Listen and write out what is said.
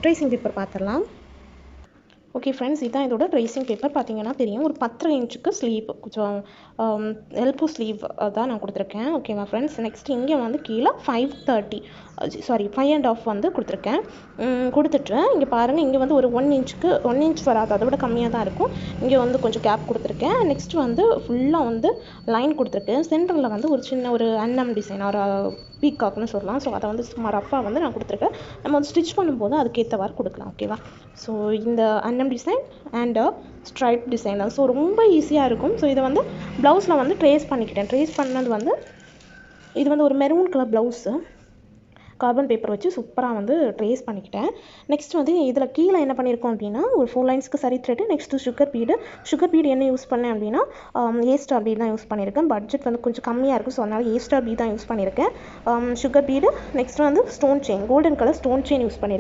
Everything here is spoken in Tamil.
ட்ரேசிங் பேப்பர் பார்த்துடலாம். ஓகே ஃப்ரெண்ட்ஸ், இதுதான் இதோட ட்ரேசிங் பேப்பர். பார்த்தீங்கன்னா தெரியும், ஒரு 10 இன்ச்சுக்கு ஸ்லீவ், கொஞ்சம் எல்போ ஸ்லீவ் தான் நான் கொடுத்துருக்கேன். ஓகேவா ஃப்ரெண்ட்ஸ். நெக்ஸ்ட் இங்கே வந்து கீழே 5.5 வந்து கொடுத்துருக்கேன். கொடுத்துட்டு இங்கே பாருங்கள், இங்கே வந்து ஒரு 1 இன்ச் வராது, அதை விட கம்மியாக தான் இருக்கும். இங்கே வந்து கொஞ்சம் கேப் கொடுத்துருக்கேன். நெக்ஸ்ட் வந்து ஃபுல்லாக வந்து லைன் கொடுத்துருக்கேன். சென்டரில் வந்து ஒரு சின்ன ஒரு அன்னம் டிசைன், ஒரு பீகாக்னு சொல்லலாம். ஸோ அதை வந்து சும்மா ரஃபாக வந்து நான் கொடுத்துருக்கேன். நம்ம வந்து ஸ்டிச் பண்ணும்போது அதுக்கேற்றவாறு கொடுக்கலாம். ஓகேவா. ஸோ இந்த அன்னம் டிசைன் அண்ட் ஸ்ட்ரைப் டிசைன் தான். ஸோ ரொம்ப ஈஸியாக இருக்கும். ஸோ இதை வந்து ப்ளவுஸில் வந்து ட்ரேஸ் பண்ணது வந்து இது வந்து ஒரு maroon colour blouse, carbon paper வச்சு சூப்பராக வந்து ட்ரேஸ் பண்ணிக்கிட்டேன். நெக்ஸ்ட் வந்து இதில் கீழே என்ன பண்ணியிருக்கோம் அப்படின்னா, ஒரு 4 லைன்ஸ்க்கு சரி த்ரெட்டு, நெக்ஸ்ட்டு சுகர் பீடு என்ன யூஸ் பண்ணேன் அப்படின்னா A* பீட் தான் யூஸ் பண்ணியிருக்கேன். பட்ஜெட் வந்து கொஞ்சம் கம்மியாக இருக்கும், ஸோ அதனால் A* பீட் தான் யூஸ் பண்ணியிருக்கேன். சுகர் பீடு, நெக்ஸ்ட் வந்து stone chain, golden colour stone chain use பண்ணியிருக்கேன்.